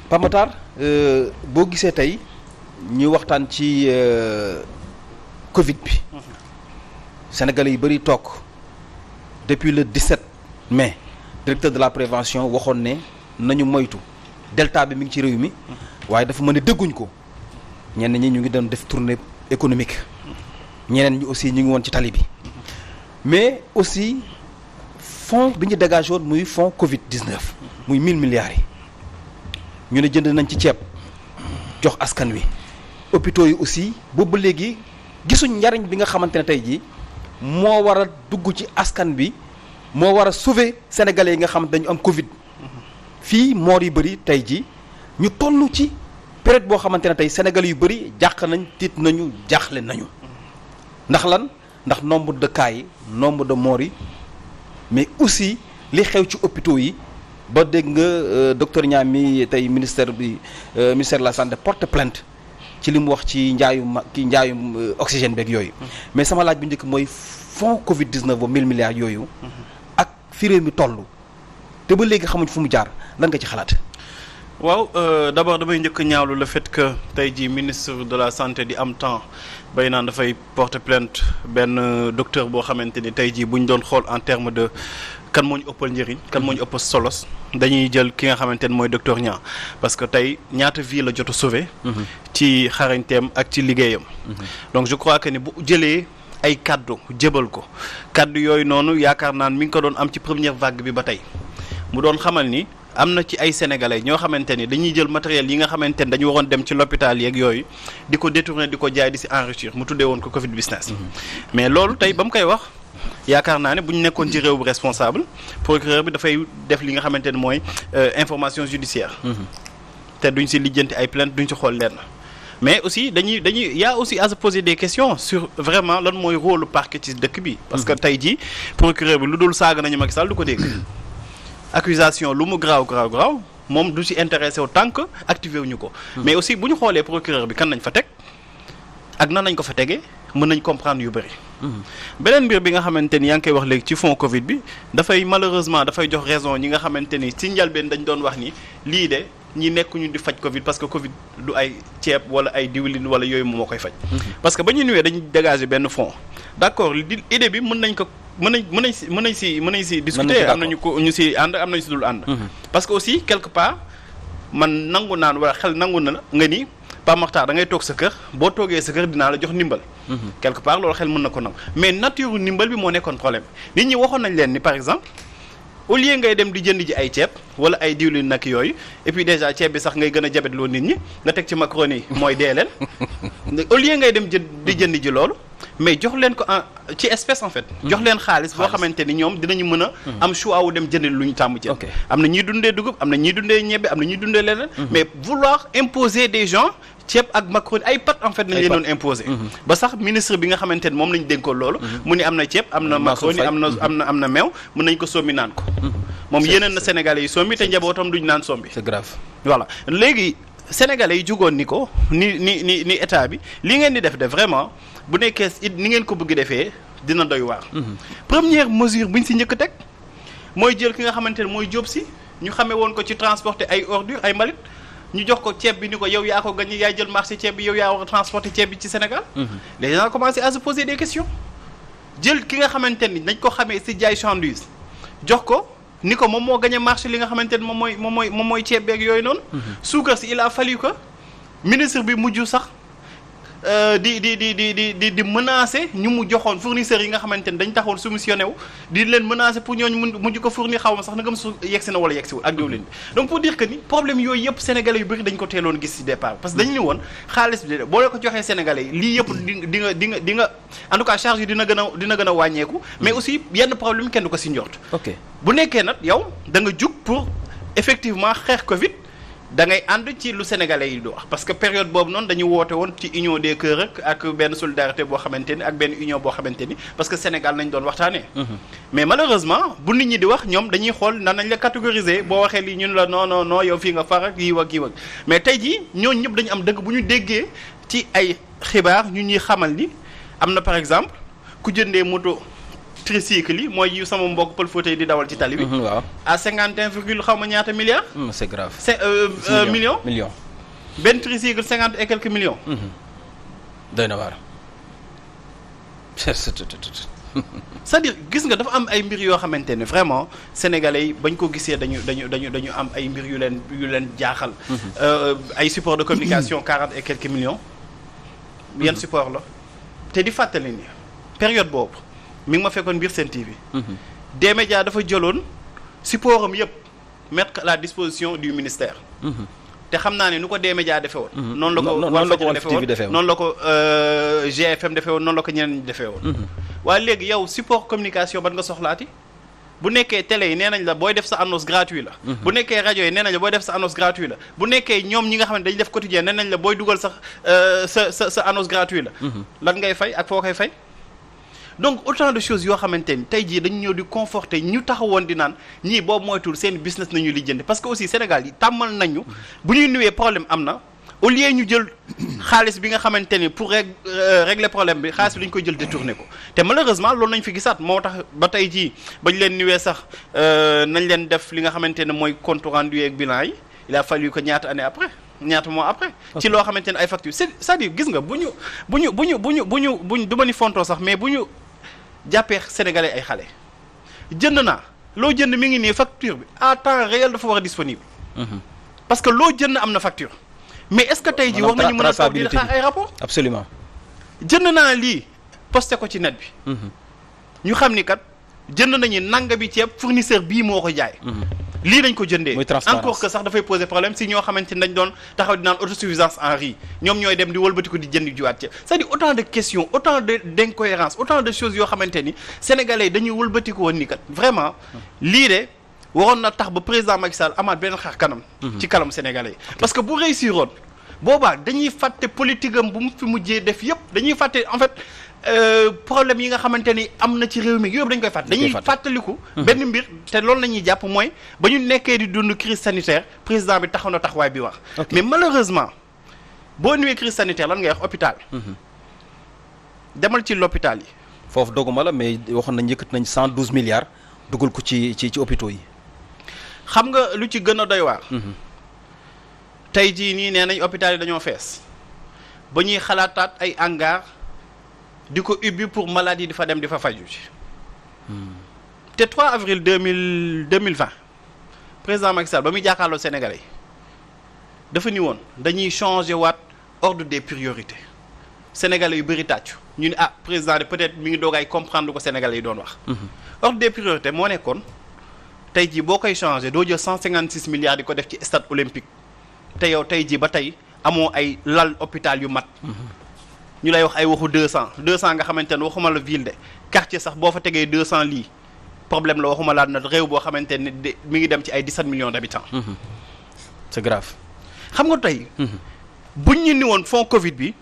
Pape Matar boo gisee tey ñu waxtaan ci Covid bi Sénégalais yu bëri toog depuis le 17 mai directeur de la prévention waxoon ne nañu moytu delta bi mi ngi ci réew mi waaye dafa mën a dégguñ ko ñenn ñi ñu ngi doon def tournée économique ñeneen ñi aussi ñu ngi woon ci tali bi mais aussi fonds bi ñu dégagé woon muy fonds Covid 19 muy 1000 milliards yi ñu ne jënd nañ ci ceeb jox askan wi hôpitaux yi aussi boobu ba léegi gisuñ njariñ bi nga xamante ne tey jii moo war a dugg ci askan bi moo war a sauver sénégalais yi nga xam dañu am Covid fii moor yu bëri tey jii ñu toll ci période boo xamante ne tey sénégalais yu bëri jàq nañ tiit nañu jaaxle nañu ndax lan ndax nombre de cas yi nombre de morts yi mais aussi li xew ci hôpitaux yi ba dégg nga docteur Niang mi tey ministère de la santé porte plainte ci li mu wax ci njaayum oxygène beeg yooyu mais sama laaj bu njëkk mooy fonds Covid 19 ba 1000 milliards yooyu ak fi réew mi toll te ba léegi xamuñ fu mu jaar lan nga ci xalaat. waaw d'abord damay njëkk ñaawlu le fait que tey jii ministre de la santé di am temps bay naan dafay porter plainte benn docteur boo xamante ni tey jii bu ñu doon xool en terme de kan moo ñu ëppal njëriñ kan moo ñu ëppal solos dañuy jël ki nga xamante ne mooy docteur Niang parce que tey ñaata vie la jot a sauvé ci xarañteem ak ci liggéeyam donc je crois que ni bu jëlee ay kaddu jëbal ko kaddu yooyu noonu yaakaar naan mi ngi ko doon am ci première vague bi ba tey mu doon xamal ni am na ci ay sénégalais ñoo xamante ni dañuy jël matériel yi nga xamante ni dañu waroon dem ci l'hôpital yeeg yooyu di ko détourner di ko jaay di si enrichir mu tuddee woon ko Covid business mais loolu tey ba mu koy wax yaakaar naa ne bu ñu nekkoon ci réew bu responsable procureur bi dafay def li nga xamante ne mooy information judiciaire te duñ si lijjanti ay plainte duñ si xool lenn mais aussi dañuy y a aussi à se poser des questions sur vraiment lan mooy rôle parquet ci dëkk bi parce que tey jii procureur bi lu dul saaga nañu Macky Sall du ko dégg accusation lu mu graaw moom du si intéressé wu tant que activé wuñu ko mais aussi bu ñu xoolee procureur bi kan nañ fa teg ak nan nañ ko fa tegee mën nañ comprendre yu bëri beneen mbir bi nga xamante ni yaa ngi koy wax léegi ci fond Covid bi dafay malheureusement dafay jox raison ñi nga xamante ni ci njëlbeen dañ doon wax ni lii de ñi nekkuñu di faj Covid parce que Covid du ay ceeb wala ay diwlin wala yooyu moo koy faj parce que ba ñu ñëwee dañuy dégager benn fonds d'accord idée bi mën nañ si discuter am nañu ko ñu si ànd am nañu si dul ànd parce que aussi quelque part man nangu naan wala xel nangu na nga ni Pape Makhtar da ngay toog sa kër boo toogee sa kër dinaa la jox ndimbal quelque part loolu xel mën na ko nangu mais nature ndimbal bi moo nekkoon problème nit ñi waxoon nañ leen ni par exemple au lieu ngay dem di jënd ji ay ceeb wala ay diwlin nag yooyu et puis déjà ceeb bi sax ngay gën a jabet loo nit ñi nga teg ci macaroni mooy dee leen au lieu ngay dem di jënd ji loolu mais jox leen ko ci espèce en fait jox leen xaalis boo xamante ni ñoom dinañu mën a am choix wu dem jënd lu ñu tàmm jënd am na ñuy dundee dugub am na ñuy dundee ñebbe am na ñuy dundee leneen mais vouloir imposer des gens ceeb ak macaroni ay pâtes en fait nañ leen doon imposer ba sax ministre bi nga xamante ni moom lañ dénkoon loolu mu ni am na ceeb am na macaroni am na meew mën nañ ko sombi naan ko moom yeneen na sénégalais yi sombi te njabootam duñ naan sombi c'est grave voilà léegi sénégalais yi jugoon ni ko ni état bi li ngeen di def de vraiment bu nekkee ni ngeen ko bëgg defee dina doy waar première mesure bu ñu si njëkk teg mooy jël ki nga xamante ne mooy Diop si ñu xamee woon ko ci transporter ay ordures ay mbalit ñu jox ko ceeb bi ni ko yow yaa ko gagné yaay jël marché ceeb bi yow yaa war a transporter ceeb bi ci Sénégal les gens commencé à se poser des questions jël ki nga xamante ni dañ ko xamee si jaay chandise jox ko ni ko moom moo gagné marché li nga xamante ni moom mooy ceeb beeg yooyu noonu suukar si il a fallu que ministre bi mujj sax di menacer ñu mu joxoon fournisseurs yi nga xamante ni dañ taxoon soumissionné wu di leen menacer pour ñooñu mujj ko fournir xaw ma sax na nga su yegsi na wala yegsiwul ak diwlin bi donc pour dire que ni problème yooyu yëpp sénégalais yu bëri dañ ko teeloon gis ci départ parce que dañu ni woon xaalis bi boo leen ko joxee sénégalais yi lii yëpp di nga en tout cas charge yi dina gën a wàññeeku mais aussi yenn problème kenn du ko ci njort bu nekkee nag yow da nga jug pour effectivement xeex Covid da ngay ànd ci lu sénégalais yi di wax parce que période boobu noonu dañu woote woon ci union des cœurs ak benn solidarité boo xamante ni ak benn union boo xamante ni parce que Sénégal nañ doon waxtaanee. mais malheureusement bu nit ñi di wax ñoom dañuy xool nan nañ la catégoriser boo waxee lii ñun la non yow fii nga far ak yii ak mais tey jii ñooñu ñëpp dañu am dëgg bu ñu déggee ci ay xibaar ñu ñuy xamal ni am na par exemple ku jëndee moto tricycle yi mooy yu sama mbokk pël Fouta yi di dawal ci tali bi. waaw à 51 virgule xaw ma ñaata milliards. c'est grave. millions. benn tricycle 50 et quelques millions. doy na waar. c'est-à-dire gis nga dafa am ay mbir yoo xamante ne vraiment sénégalais yi bañ ko gisee dañu am ay mbir yu leen jaaxal. ay support de communication 40 et quelques millions. yan support la te di fàttali ni période boobu mi ngi ma fekkoon biir Sen TV. D-Média dafa jëloon support am yëpp mettre à la disposition du ministère. te xam naa ne nu ko D-Média defee woon. noonu la ko Walfadjri defee woon noonu la ko GFM defee woon noonu la ko ñeneen ñi defee woon. waaye léegi yow support communication ban nga soxlaati bu nekkee télé yi nee nañ la booy def sa annonce gratuit la. bu nekkee rajo yi nee nañ la booy def sa annonce gratuit la bu nekkee ñoom ñi nga xam ne dañuy def quotidien nee nañ la booy dugal sax sa annonce gratuit la. lan ngay fay ak foo koy fay. donc autant de choses yoo xamante ni tey jii dañu ñëw di conforter ñu taxawoon di naan ñii boobu moytul seen business nañu lijjanti parce que aussi Sénégal yi tàmmal nañu bu ñuy nuwee problème am na au lieu ñu jël xaalis bi nga xamante ni pour régler problème bi xaalis bi dañu koy jël détourné ko te malheureusement loolu nañ fi gisaat moo tax ba tey jii bañ leen nuwee sax nañ leen def li nga xamante ne mooy compte rendu ak bilan yi il a fallu que ñaata année après ñaata mois après. ci loo xamante ne ay factures c'est-à-dire gis nga bu ñu du ma ni fontoo sax mais bu ñu jàppee sénégalais ay xale jënd naa loo jënd mi ngi nii facture bi à temps réel dafa war a disponible. parce que loo jënd am na facture. mais est-ce que tey jii war nañu mën a toog di xaar ay rapport absolument jënd naa lii posté ko ci net bi. ñu xam ni kat jënd nañu nanga bi ceeb fournisseur bii moo ko jaay. lii dañ ko jëndee encore que sax dafay poser problème si ñoo xamante ni dañ doon taxaw di naan autosuffisance en riz ñoom ñooy dem di wëlbati ko di jënd jiwaat ci c'est-à-dire autant de questions autant d'incohérences autant de choses yoo xamante ni sénégalais yi dañuy wëlbati ko woon ni kat vraiment lii de waroon na tax ba président Macky Sall amaat benn xar kanam ci kanam sénégalais yi parce que bu réussir woon boobaa dañuy fàtte politique am bu mu fi mujjee def yëpp dañuy fàtte en fait problème yi nga xamante ni am na ci réew mi yëpp dañ koy fàtte dañuy fàttaliku benn mbir te loolu la ñuy jàpp mooy ba ñu nekkee di dund crise sanitaire président bi taxaw na taxawaay bi wax mais malheureusement boo nuwee crise sanitaire lan ngay wax hôpital demal ci l'hôpital yi foofu doguma la mais waxoon nañ yëkkat nañ 112 milliards dugal ko ci hôpitaux yi xam nga lu ci gën a doy waar tey jii nii nee nañ hôpital yi dañoo fees ba ñuy xalaataat ay hangar di ko ubbi pour maladie di fa dem di fa faju ci te 3 avril 2020 président Macky Sall ba muy jàkkaarloo Sénégalais yi dafa ni woon dañuy changer waat ordre des priorités Sénégalais yu bëri tàccu ñu ne président de peut-être mi ngi doogaay comprendre ko Sénégalais yi doon wax ordre des priorités moo nekkoon tey jii boo koy changer doo jël 156 milliards di ko def ci stade olympique te yow tey jii ba tey amoo ay lal hôpital yu mat ñu lay wax ay waxu 200 nga xamante ne waxuma la ville de quartier sax boo fa tegee 200 lii problème la waxuma laa na réew boo xamante ne mi ngi dem ci ay 17 millions d'habitants. c'est grave. xam nga tey. buñ ñu ni woon fond Covid bi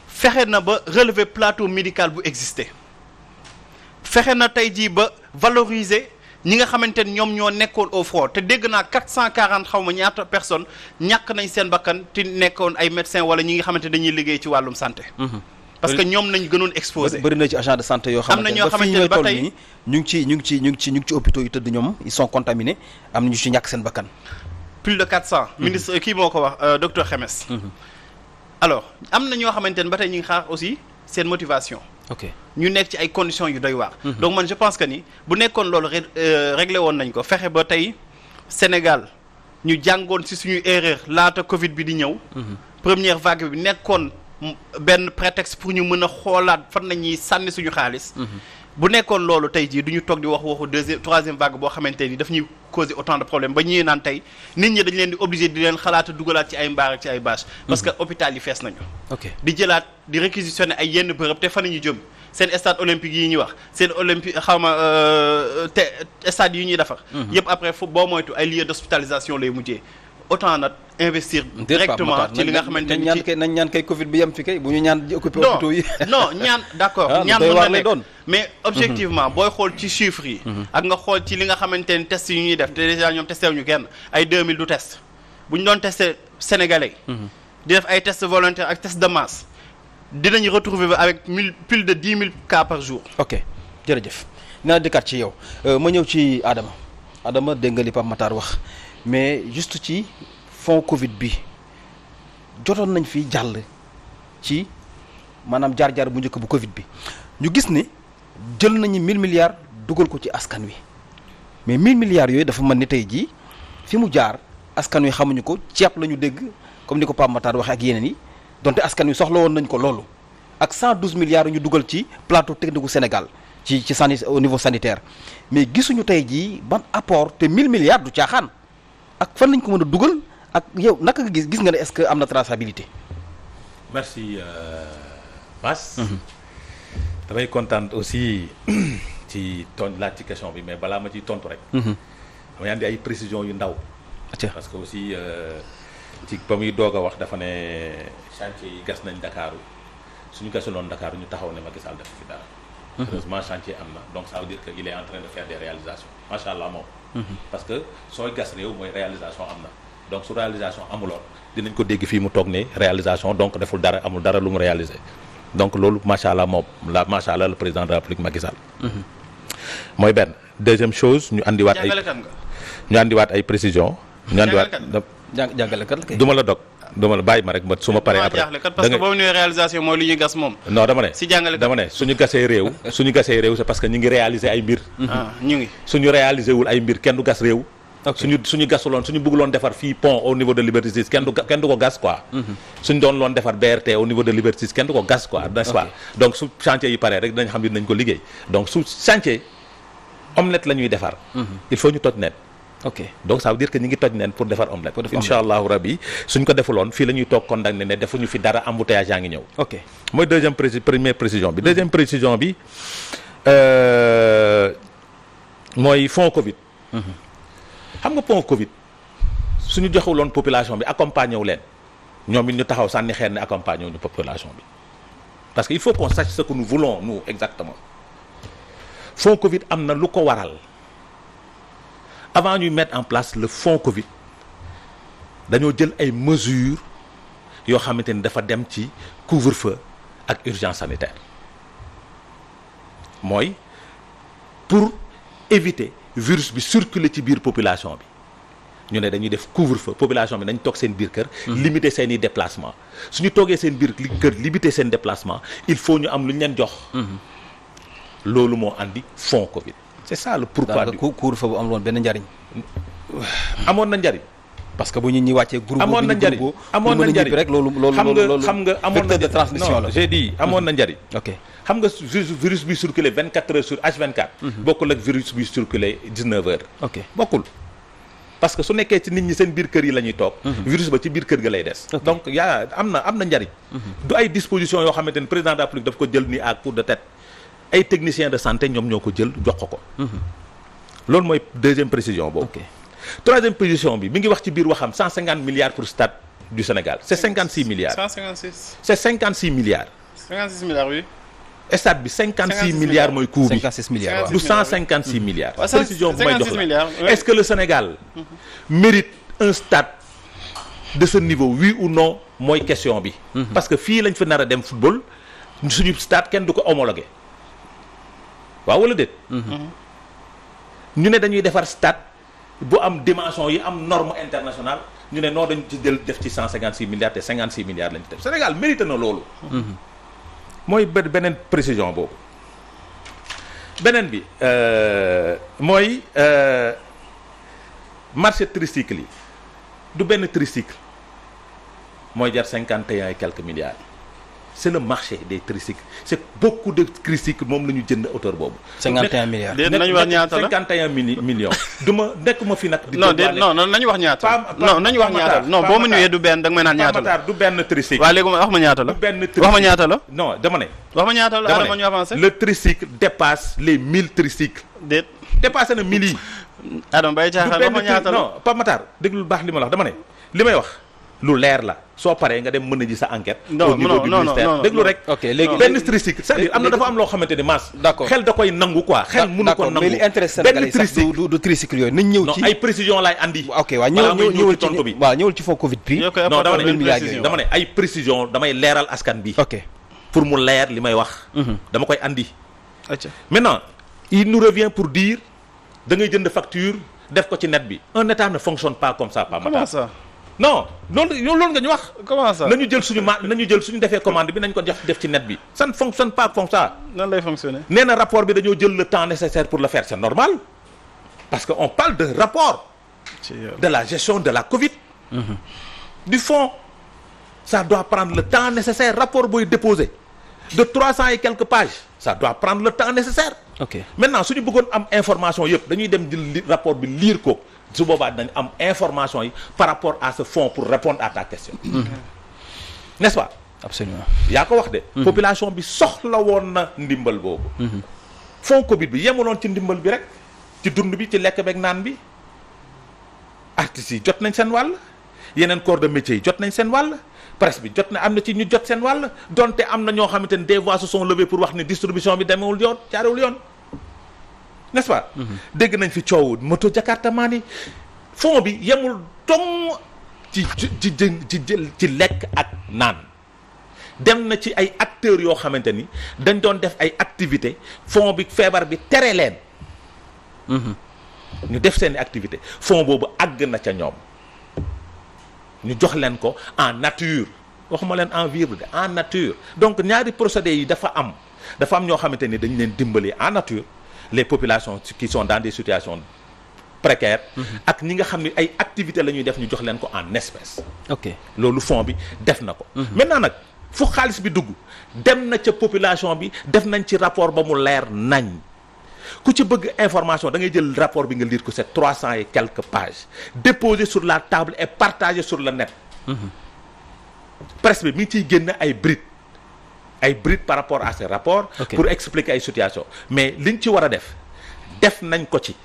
fexe na ba relever plateau médical bu existé fexe na tey jii ba valoriser. ñi nga xamante ni ñoom ñoo nekkoon au front te dégg naa 440 xaw ma ñaata personnes ñàkk nañ seen bakkan te nekkoon ay médecins wala ñi nga xamante dañuy liggéey ci wàllum santé. parce que ñoom nañ gënoon exposé. bëri na ci agent de santé yoo xamante ne ba fii ñooy toll nii ñu ngi ci hôpitaux yu tëdd ñoom ils sont contaminés am na ñu ci ñàkk seen bakkan. plus de 400. ministre kii moo ko wax docteur Xemes. alors am na ñoo xamante ne ba tey ñu ngi xaar aussi seen motivation. ok ñu nekk ci ay conditions yu doy waar. donc man je pense que ni bu nekkoon loolu réglé woon nañ ko fexe ba tey Sénégal ñu jàngoon ci suñu erreur laata Covid bi di ñëw. première vague bi nekkoon benn prétexte pour ñu mën a xoolaat fan la ñuy sànni suñu xaalis. bu nekkoon loolu tey jii du ñu toog di waxu troisième vague boo xamante ni daf ñuy causer autant de problèmes ba ñuy naan tey nit ñi dañ leen di obligé di leen xalaata dugalaat ci ay mbaar ak ci ay bâche. parce que hôpital yi fees nañu. ok di jëlaat di réquisitionner ay yenn bërëb te fan la ñu jëm seen stade olympique yi ñuy wax seen olympique xaw ma te stade yi ñuy defar. yëpp après fu boo moytu ay lieux d'hospitalisation lay mujjee. autant nag investir directement ci li nga xamante ni ci nañ ñaan kay Covid bi yem fi kay bu ñu ñaan occupé hôpitaux yi non ñaan d'accord ñaan mën na nekk mais objectivement booy xool ci chiffres yi ak nga xool ci li nga xamante ni test yi ñuy def te déjà ñoom testé wuñu kenn ay 2000 du test bu ñu doon testé sénégalais di def ay tests volontaires ak test de masse dinañu retrouver avec plus de 10 000 cas par jour. ok jërëjëf dinaa dikkaat ci yow ma ñëw ci Adama dégg nga li Pape Matar wax mais juste ci fonds Covid bi jotoon nañ fi jàll ci maanaam jaar-jaar bu njëkk bu Covid bi ñu gis ni jël nañu 1000 milliards dugal ko ci askan wi mais 1000 milliards yooyu dafa mën ni tey jii fi mu jaar askan wi xamuñu ko ceeb la ñu dégg comme ni ko Pape Matar waxee ak yeneen yi donte askan wi soxla woon nañ ko loolu ak 112 milliards yu ñu dugal ci plateau technique gu Sénégal ci au niveau sanitaire mais gisuñu tey jii ban apport te 1000 milliards du caaxaan ak fan lañ ko mën a dugal ak yow naka nga gis nga ne est-ce que am na traçabilité. merci Mass. damay kontaan aussi ci laaj ci question bi mais balaa ma ciy tontu rek. damay andi ay précisions yu ndaw. parce que aussi ci ba muy doog a wax dafa ne chantier yi gas nañ Dakaaru suñu gasaloon Dakaaru ñu taxaw ne Macky Sall def fi dara. heureusement chantier am na donc ça veut dire que il est en train de faire des réalisations macha allah moom. parce que sooy gas réew mooy réalisation am na donc su réalisation amuloon dinañ ko dégg fii mu toog ne réalisation donc deful dara amul dara lu mu réaliser donc loolu macha allah moom macha allah le président de la République Macky Sall. mooy benn deuxième chose ñu andiwaat ay précisions. ñu andiwaat jàngalekat la kay. du ma la dog du ma la bàyyi ma rek su ma paree après parce que boobu ñëwee réalisation mooy lu ñuy gas moom. non dama ne si jàngalekat dama ne suñu gasee réew c'est parce que ñu ngi réaliser ay mbir. ñu ngi suñu réaliser wul ay mbir kenn du gas réew. suñu gasuloon suñu bëgguloon defar fii pont au niveau de Liberté 6 kenn du ko gas quoi. suñu doon loon defar BRT au niveau de Liberté 6 kenn du ko gas quoi n'est-ce pas. donc su chantier yi paree rek dinañ xam ne dinañ ko liggéey donc su chantier omelette la ñuy defar. il faut ñu toj net. ok donc ça veut dire que ñu ngi toj neen pour defar omelette. incha allahu rabbi suñ ko defuloon fii la ñuy toog condamné ne defuñu fi dara embouteillage yaa ngi ñëw. ok mooy première précision bi. deuxième précision bi mooy fonds Covid. xam nga fonds Covid suñu joxuloon population bi accompagné wu leen ñoom it ñu taxaw sànni xeer ne accompagné wu ñu population bi parce que il faut qu'on sache ce que nous voulons nous exactement fonds Covid am na lu ko waral. avant ñuy mettre en place le fonds Covid dañoo jël ay mesures yoo xamante ni dafa dem ci couvre-feu ak urgence sanitaire mooy pour éviter virus bi circuler ci biir population bi ñu ne dañuy def couvre-feu population bi dañ toog seen biir kër. limiter seen i déplacement suñu toogee seen biir kër limiter seen déplacement il faut ñu am lu ñu leen jox. loolu moo andi fonds Covid. c'est ça le pourquoi du couvre-feu bu amul woon benn njariñ. amoon na njariñ. parce que bu ñu ñi wàccee groupe amoon na njariñ amoon na njariñ rek loolu xam nga amoon na de transmission la. j'ai dit amoon na njariñ. ok xam nga virus bi circulé 24 heures sur H24. bokkul ak virus bi circulé 19 heures. ok bokkul. parce que su nekkee ci nit ñi seen biir kër yi la ñuy toog. virus ba ci biir kër ga lay des. donc am na njariñ. du ay dispositions yoo xamante ni président de la République daf ko jël nii à coup de tête. ay techniciens de santé ñoom ñoo ko jël jox ko. loolu mooy deuxième précision boobu. ok troisième précision bi mi ngi wax ci biir waxam 150 milliards pour stade du Sénégal c'est 56 milliards. 156. c'est 56 milliards. 56 milliards oui. stade bi 56 milliards mooy coût bi. 56 milliards waaw. du 156 milliards. précision bu may jox 56 la milliards, oui. est-ce que le Sénégal mérite un stade de ce niveau oui ou non mooy question bi. parce que fii lañ fa nar a dem football suñu stade kenn du ko homologué. waaw wala déet. ñu ne dañuy defar stade bu am dimension yi am norme internationale ñu ne noo dañ ci jël def ci 156 milliards te 56 milliards lañ ci def Sénégal mérite na loolu. mooy beneen précision boobu. beneen bi mooy marché tricycle yi du benn tricycle mooy jar 51 et quelques milliards. c'est le marché des tricycles c'est beaucoup de tricycles moom la ñu jënd auteur boobu. 51 milliards. déedéet nañu wax ñaata la 51 millions. nekkuma fi nag. non nañu wax ñaata. non nañu wax ñaata la non boo ma ñëwee du benn da nga may naan ñaata la. du benn tricycle. waaw léegi wax ma ñaata la. du benn tricycle wax ma ñaata la. non dama ne. wax ma ñaata la Adama ñu avancé. le tricycle dépasse les 1000 tricycles. dépassé na 1000 yi. Adama bay caaxaan wax ma ñaata la. non Pape Matar déglu baax li ma la wax dama ne li may wax. lu leer la soo paree nga dem mën a ji sa enquête. non au niveau du ministère déglu rek. ok léegi benn tricycle c'est-à-dire am na dafa am loo xamante ni masse. d'accord xel da koy nangu quoi. xel mënu ko nangu mais li intéresse Sénégalais sax du tricycle yooyu nañ ñëw ci. non ay précision laay andi. ok waaw ñëwal ci tontu bi waaw ñëwal ci fond Covid bi. non dama ne ay précision damay leeral askan bi. ok pour mu leer li may wax. dama koy andi. maintenant il nous revient pour dire da ngay jënd facture def ko ci net bi. Un État ne fonctionne pas comme ça, Pape Matar. Comment ça? Non loolu nga ñu wax. Comment ça? nañu jël suñu defee commande bi nañ ko def ci net bi. Ça ne fonctionne pas comme ça. Nan lay fonctionner? nee na rapport bi dañoo jël le temps nécessaire pour le faire, c'est normal parce que on parle de rapport de la gestion de la Covid. Du fond, ça doit prendre le temps nécessaire. Rapport booy déposé de 300 et quelques pages, ça doit prendre le temps nécessaire. ok Maintenant suñu bëggoon am information yëpp dañuy dem jël rapport bi lire ko su boobaa dañ am information yi par rapport à ce fonds pour répondre à ta question. N'est-ce pas? absolument yaa ko wax de. population bi soxla woon na ndimbal boobu. fonds Covid bi yemuloon ci ndimbal bi rek ci dund bi ci lekk beeg naan bi artistes yi jot nañ seen wàll yeneen corps de métier yi jot nañ seen wàll presse bi jot na am na ci ñu jot seen wàll donte am na ñoo xamante ne des voix se sont levées pour wax ne distribution bi demewul yoon jaarewul yoon n'est-ce pas. dégg nañ fi coow moto Jakarta maan yi fonds bi yemul dong ci lekk ak naan. dem na ci ay acteurs yoo xamante ni dañ doon def ay activités fonds bi feebar bi tere leen. ñu def seeni activité fonds boobu àgg na ca ñoom ñu jox leen ko en nature waxuma leen en vivre de en nature donc ñaari procédés yi dafa am ñoo xamante ni dañ leen dimbali en nature les populations qui sont dans des situations précaires. ak ñi nga xam ne ay activités la ñuy def ñu jox leen ko en espèces. ok loolu fonds bi def na ko. maintenant nag fu xaalis bi dugg dem na ca population bi def nañ ci rapport ba mu leer nañ. ku ci bëgg information da ngay jël rapport bi nga lire ko c'est 300 et quelques pages déposé sur la table et partagé sur le net. Presse bi mi ngi ciy génn ay brides par rapport à ces rapports. Pour expliquer ay situations mais liñ ci war a def nañ ko ci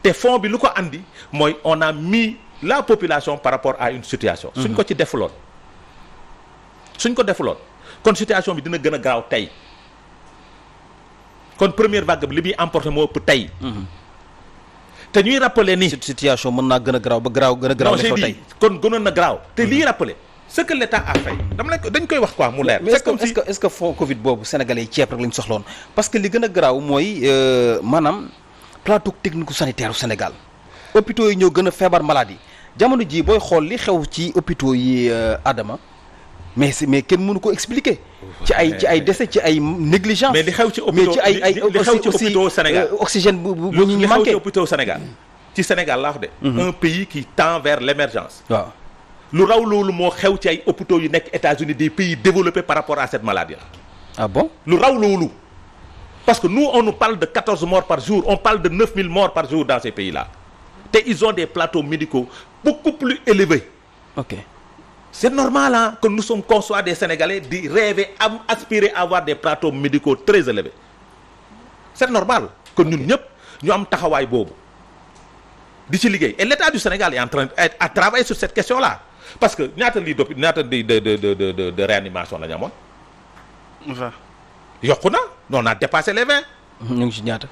te fond bi lu ko andi mooy on a mis la population par rapport à une situation. suñ ko defuloon kon situation bi dina gën a gaaw tey. kon première vague bi li muy emporté moo ëpp tey. te ñuy rappeler ni. situation mën naa gën a garaaw ba gën a garaaw. non tey kon gënoon na garaaw. te liy rappeler ce que l'État a fait dañ koy wax quoi mu leer. mais est-ce que fonds Covid boobu sénégalais yi ceeb rek lañ soxloon parce que li gën a garaaw mooy maanaam plateau technique sanitaire Sénégal. hôpitaux yi ñoo gën a feebar maladie jamono jii booy xool li xew ci hôpitaux yi Adama. mais kenn mënu ko expliquer. ci ay décès ci ay négligence. mais li xew ci hôpitaux Sénégal oxygène bu ñu manqué. li xew ci hôpitaux Sénégal ci Sénégal laa wax de. un pays qui tend vers l'émergence. waaw lu raw loolu moo xew ci ay hôpitaux yu nekk États-Unis des pays développés par rapport à cette maladie là. ah bon lu raw loolu. parce que nous on nous parle de 14 morts par jour on parle de 9000 morts par jour dans ces pays là te ils ont des plateaux médicaux beaucoup plus élevés. ok. C'est normal hein, que nous sommes conscients des Sénégalais de rêver, aspirer à avoir des plateaux médicaux très élevés. C'est normal que nous ñëpp ñu am taxawaay boobu di ci liggéey et l'État du Sénégal est en train à travailler sur cette question-là parce que ñaata de réanimation la ñu amoon. yokku na on a dépassé les 20. ñu ngi ci ñaata.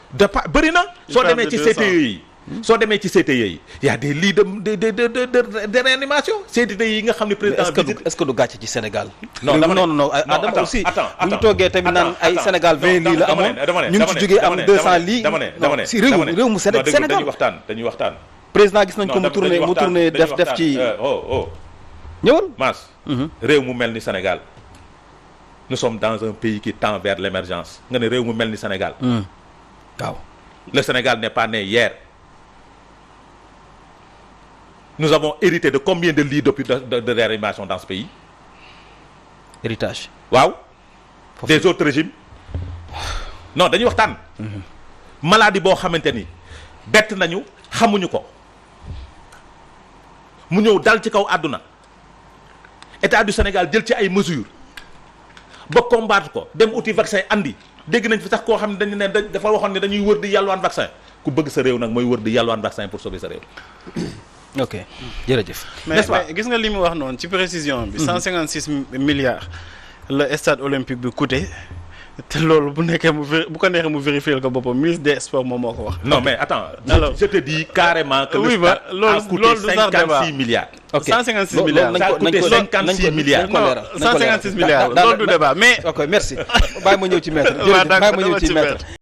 bëri na. soo demee ci CTE yi. soo demee ci CTE yi y a des lits de réanimation CTE yi nga xam ne président est-ce que du gàcce ci Sénégal. non Adama aussi bu ñu toogee tamit naan ay Sénégal 20 lits la amoon ñu ngi ci jógee am 200 lits. dama ne si réew mu Sénégal dañuy waxtaan. président gis nañ ko mu tourné def ci. ñëwal Mass. réew mu mel ni Sénégal nous sommes dans un pays qui tend vers l'émergence nga ne réew mu mel ni Sénégal. waaw le Sénégal n'est pas né hier. Nous avons hérité de combien de lits de réanimation dans ce pays? Héritage. waaw. des autres régimes. non dañuy waxtaan. maladie boo xamante ni bett nañu xamuñu ko mu ñëw dal ci kaw àdduna État du Sénégal jël ci ay mesures ba combattre ko dem uti vaccin andi dégg nañ fi sax koo xam ne dañu ne dafa waxoon ne dañuy wër di yalwaan vaccin ku bëgg sa réew nag mooy wër di yalwaan vaccin pour sauver sa réew. ok jërëjëf. mais gis nga li mu wax noonu ci précision bi. 156 milliards la stade olympique bi coûté te loolu bu nekkee bu ko neexee mu vérifier ko boppam ministre des sports moom moo ko wax. non mais attends. alors je te dis carrément que le stade a coûté 56 milliards. ok 156 milliards ça a coûté 56 milliards. non 156 milliards loolu du débat mais. ok merci bàyyi ma ñëw ci maître. jërëjëf bàyyi ma ñëw ci maître.